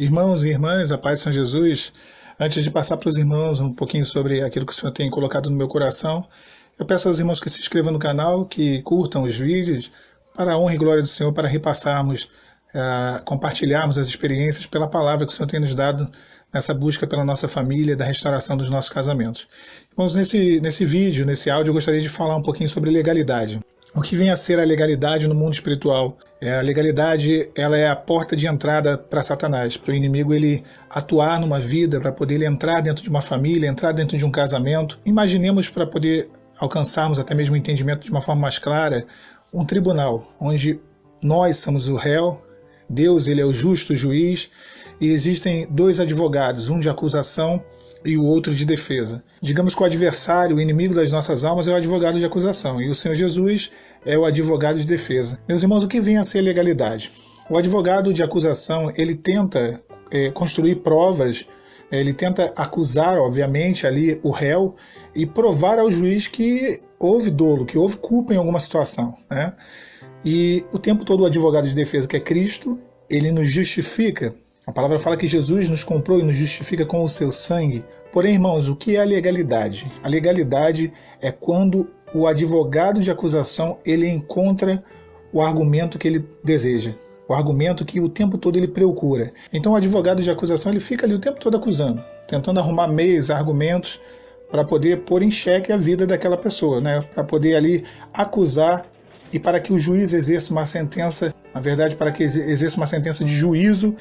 Irmãos e irmãs, a paz de São Jesus. Antes de passar para os irmãos um pouquinho sobre aquilo que o Senhor tem colocado no meu coração, eu peço aos irmãos que se inscrevam no canal, que curtam os vídeos, para a honra e glória do Senhor, para repassarmos, compartilharmos as experiências pela palavra que o Senhor tem nos dado nessa busca pela nossa família, da restauração dos nossos casamentos. Irmãos, nesse vídeo, nesse áudio, eu gostaria de falar um pouquinho sobre legalidade. O que vem a ser a legalidade no mundo espiritual? A legalidade, ela é a porta de entrada para Satanás, para o inimigo ele atuar numa vida, para poder ele entrar dentro de uma família, entrar dentro de um casamento. Imaginemos, para poder alcançarmos até mesmo o entendimento de uma forma mais clara, um tribunal, onde nós somos o réu, Deus ele é o justo juiz, e existem dois advogados, um de acusação e o outro de defesa. Digamos que o adversário, o inimigo das nossas almas, é o advogado de acusação, e o Senhor Jesus é o advogado de defesa. Meus irmãos, o que vem a ser legalidade? O advogado de acusação, ele tenta construir provas, ele tenta acusar, obviamente, ali o réu e provar ao juiz que houve dolo, que houve culpa em alguma situação, né? E o tempo todo o advogado de defesa, que é Cristo, ele nos justifica. A palavra fala que Jesus nos comprou e nos justifica com o seu sangue. Porém, irmãos, o que é a legalidade? A legalidade é quando o advogado de acusação ele encontra o argumento que ele deseja, o argumento que o tempo todo ele procura. Então o advogado de acusação ele fica ali o tempo todo acusando, tentando arrumar meios, argumentos para poder pôr em xeque a vida daquela pessoa, né? Para poder ali acusar e para que o juiz exerça uma sentença, na verdade, para que exerça uma sentença de juízo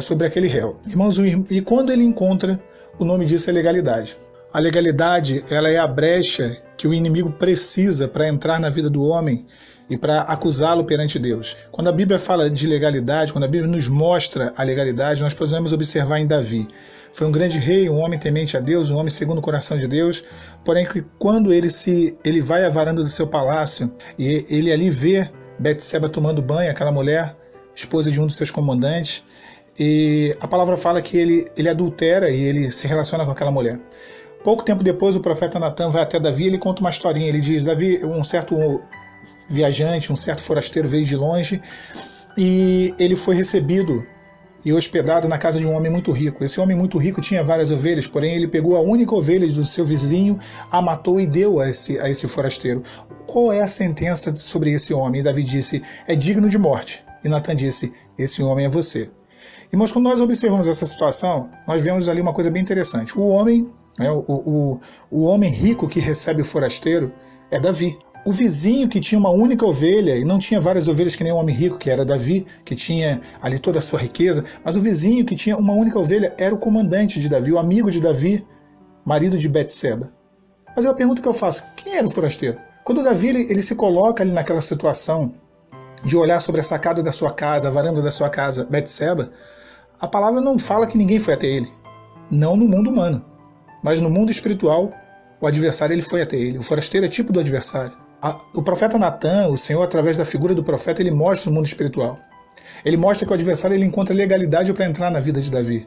sobre aquele réu. Irmãos, e quando ele encontra, o nome disso é legalidade. A legalidade, ela é a brecha que o inimigo precisa para entrar na vida do homem e para acusá-lo perante Deus. Quando a Bíblia fala de legalidade, quando a Bíblia nos mostra a legalidade, nós podemos observar em Davi. Foi um grande rei, um homem temente a Deus, um homem segundo o coração de Deus, porém que quando ele vai à varanda do seu palácio e ele ali vê Betseba tomando banho, aquela mulher, esposa de um dos seus comandantes, e a palavra fala que ele adultera e ele se relaciona com aquela mulher. Pouco tempo depois o profeta Natan vai até Davi e ele conta uma historinha, ele diz, Davi, um certo viajante, um certo forasteiro veio de longe e ele foi recebido e hospedado na casa de um homem muito rico. Esse homem muito rico tinha várias ovelhas, porém ele pegou a única ovelha do seu vizinho, a matou e deu a esse forasteiro. Qual é a sentença sobre esse homem? E Davi disse, é digno de morte. E Natan disse, esse homem é você. Irmãos, quando nós observamos essa situação, nós vemos ali uma coisa bem interessante. O homem, o homem rico que recebe o forasteiro é Davi. O vizinho que tinha uma única ovelha, e não tinha várias ovelhas que nem o homem rico, que era Davi, que tinha ali toda a sua riqueza, mas o vizinho que tinha uma única ovelha era o comandante de Davi, o amigo de Davi, marido de Betseba. Mas a pergunta que eu faço, quem era o forasteiro? Quando Davi ele se coloca ali naquela situação de olhar sobre a sacada da sua casa, a varanda da sua casa, Betseba, a palavra não fala que ninguém foi até ele. Não no mundo humano, mas no mundo espiritual, o adversário ele foi até ele. O forasteiro é tipo do adversário. O profeta Natan, o Senhor, através da figura do profeta, ele mostra o mundo espiritual. Ele mostra que o adversário ele encontra legalidade para entrar na vida de Davi.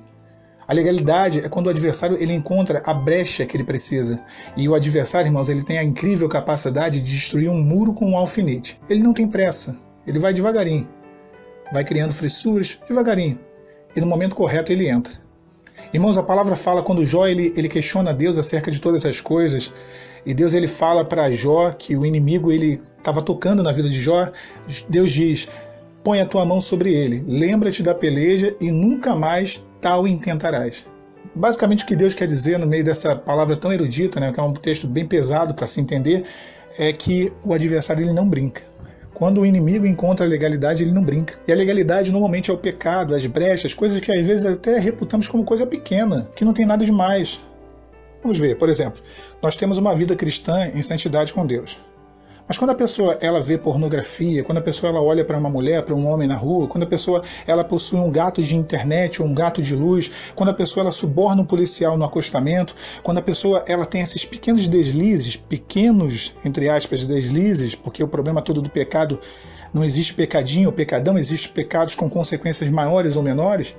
A legalidade é quando o adversário ele encontra a brecha que ele precisa. E o adversário, irmãos, ele tem a incrível capacidade de destruir um muro com um alfinete. Ele não tem pressa, ele vai devagarinho. Vai criando fissuras devagarinho. E no momento correto ele entra. Irmãos, a palavra fala quando Jó ele questiona Deus acerca de todas as coisas, e Deus ele fala para Jó que o inimigo ele estava tocando na vida de Jó. Deus diz, põe a tua mão sobre ele, lembra-te da peleja e nunca mais tal intentarás. Basicamente o que Deus quer dizer no meio dessa palavra tão erudita, né, que é um texto bem pesado para se entender, é que o adversário ele não brinca. Quando o inimigo encontra a legalidade, ele não brinca. E a legalidade normalmente é o pecado, as brechas, coisas que às vezes até reputamos como coisa pequena, que não tem nada demais. Vamos ver, por exemplo, nós temos uma vida cristã em santidade com Deus. Mas quando a pessoa ela vê pornografia, quando a pessoa ela olha para uma mulher, para um homem na rua, quando a pessoa ela possui um gato de internet ou um gato de luz, quando a pessoa ela suborna um policial no acostamento, quando a pessoa ela tem esses pequenos deslizes, pequenos, entre aspas, deslizes, porque o problema todo do pecado não existe pecadinho ou pecadão, existem pecados com consequências maiores ou menores,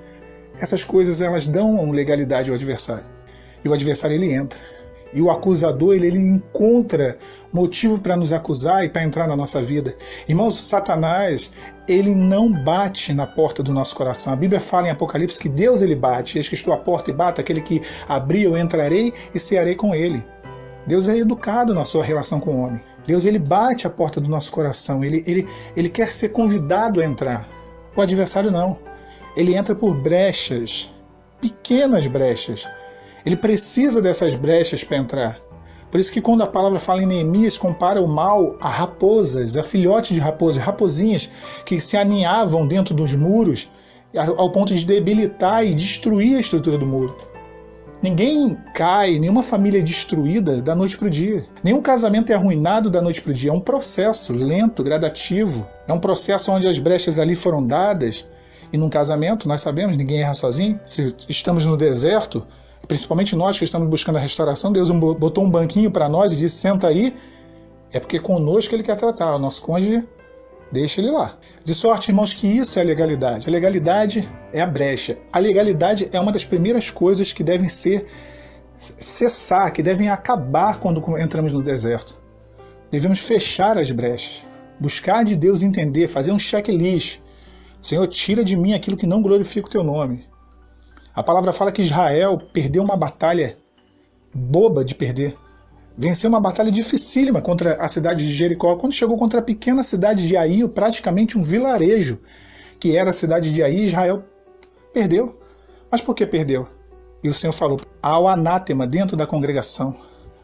essas coisas elas dão legalidade ao adversário. E o adversário ele entra. E o acusador, ele encontra motivo para nos acusar e para entrar na nossa vida. Irmãos, Satanás, ele não bate na porta do nosso coração. A Bíblia fala em Apocalipse que Deus, ele bate. Eis que estou à porta e bato, aquele que abrir eu entrarei e cearei com ele. Deus é educado na sua relação com o homem. Deus, ele bate a porta do nosso coração. Ele quer ser convidado a entrar. O adversário não. Ele entra por brechas, pequenas brechas. Ele precisa dessas brechas para entrar. Por isso que quando a palavra fala em Neemias, compara o mal a raposas, a filhotes de raposas, raposinhas que se aninhavam dentro dos muros ao ponto de debilitar e destruir a estrutura do muro. Ninguém cai, nenhuma família é destruída da noite para o dia. Nenhum casamento é arruinado da noite para o dia. É um processo lento, gradativo. É um processo onde as brechas ali foram dadas. E num casamento, nós sabemos, ninguém erra sozinho. Se estamos no deserto, principalmente nós que estamos buscando a restauração, Deus botou um banquinho para nós e disse, senta aí, é porque conosco Ele quer tratar. O nosso cônjuge, deixa ele lá. De sorte, irmãos, que isso é a legalidade. A legalidade é a brecha. A legalidade é uma das primeiras coisas que devem cessar, que devem acabar quando entramos no deserto. Devemos fechar as brechas, buscar de Deus entender, fazer um checklist. Senhor, tira de mim aquilo que não glorifica o Teu nome. A palavra fala que Israel perdeu uma batalha boba de perder. Venceu uma batalha dificílima contra a cidade de Jericó. Quando chegou contra a pequena cidade de Ai, praticamente um vilarejo, que era a cidade de Ai, Israel perdeu. Mas por que perdeu? E o Senhor falou, há o anátema dentro da congregação.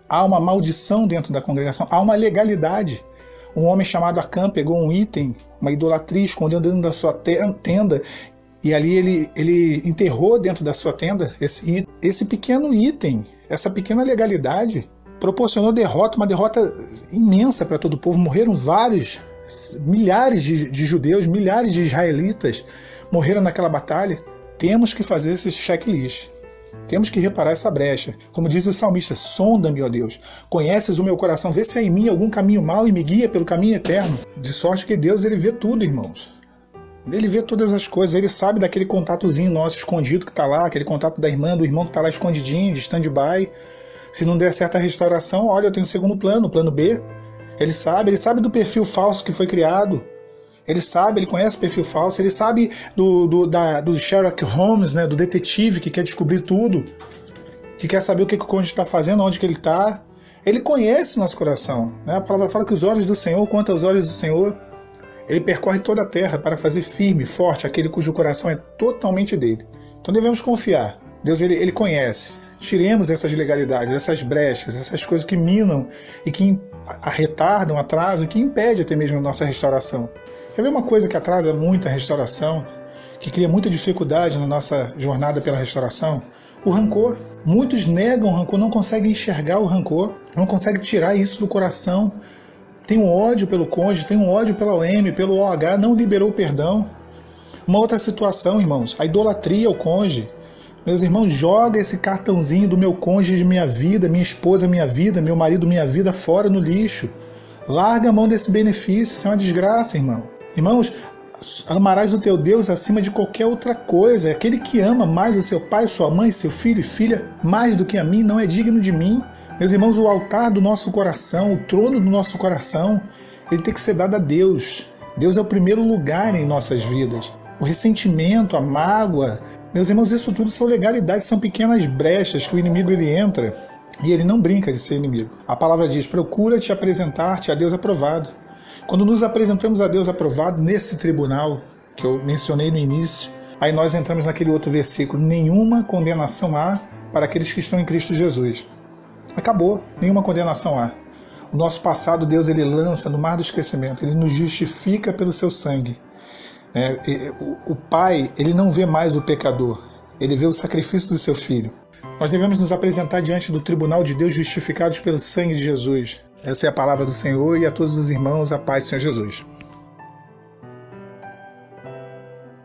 Há uma maldição dentro da congregação. Há uma legalidade. Um homem chamado Acã pegou um item, uma idolatria, escondeu dentro da sua tenda. E ali ele enterrou dentro da sua tenda esse pequeno item, essa pequena legalidade. Proporcionou derrota, uma derrota imensa para todo o povo. Morreram milhares de judeus, milhares de israelitas morreram naquela batalha. Temos que fazer esse checklist. Temos que reparar essa brecha. Como diz o salmista, sonda-me, ó Deus, conheces o meu coração, vê se há em mim algum caminho mau e me guia pelo caminho eterno. De sorte que Deus, ele vê tudo, irmãos. Ele vê todas as coisas, ele sabe daquele contatozinho nosso escondido que está lá, aquele contato da irmã, do irmão que está lá escondidinho, de stand-by. Se não der certa restauração, olha, eu tenho um segundo plano, o plano B. Ele sabe do perfil falso que foi criado. Ele conhece o perfil falso, ele sabe do Sherlock Holmes, né, do detetive que quer descobrir tudo, que quer saber o que o cônjuge está fazendo, onde que ele está. Ele conhece o nosso coração. Né? A palavra fala que os olhos do Senhor, quanto aos olhos do Senhor, ele percorre toda a terra para fazer firme, forte, aquele cujo coração é totalmente dele. Então devemos confiar. Deus, ele conhece. Tiremos essas legalidades, essas brechas, essas coisas que minam e que retardam, atrasam, que impedem até mesmo a nossa restauração. Quer ver uma coisa que atrasa muito a restauração, que cria muita dificuldade na nossa jornada pela restauração? O rancor. Muitos negam o rancor, não conseguem enxergar o rancor, não conseguem tirar isso do coração. Tem um ódio pelo cônjuge, tem um ódio pela OM, pelo OH, não liberou o perdão. Uma outra situação, irmãos, a idolatria ao cônjuge. Meus irmãos, joga esse cartãozinho do meu cônjuge, minha vida, minha esposa, minha vida, meu marido, minha vida, fora no lixo. Larga a mão desse benefício, isso é uma desgraça, irmão. Irmãos, amarás o teu Deus acima de qualquer outra coisa. Aquele que ama mais o seu pai, sua mãe, seu filho e filha, mais do que a mim, não é digno de mim. Meus irmãos, o altar do nosso coração, o trono do nosso coração, ele tem que ser dado a Deus. Deus é o primeiro lugar em nossas vidas. O ressentimento, a mágoa, meus irmãos, isso tudo são legalidades, são pequenas brechas que o inimigo ele entra e ele não brinca de ser inimigo. A palavra diz, procura-te apresentar-te a Deus aprovado. Quando nos apresentamos a Deus aprovado nesse tribunal que eu mencionei no início, aí nós entramos naquele outro versículo, nenhuma condenação há para aqueles que estão em Cristo Jesus. Acabou, nenhuma condenação há. O nosso passado, Deus, ele lança no mar do esquecimento, ele nos justifica pelo seu sangue. O Pai, ele não vê mais o pecador, ele vê o sacrifício do seu Filho. Nós devemos nos apresentar diante do tribunal de Deus justificados pelo sangue de Jesus. Essa é a palavra do Senhor e a todos os irmãos, a paz do Senhor Jesus.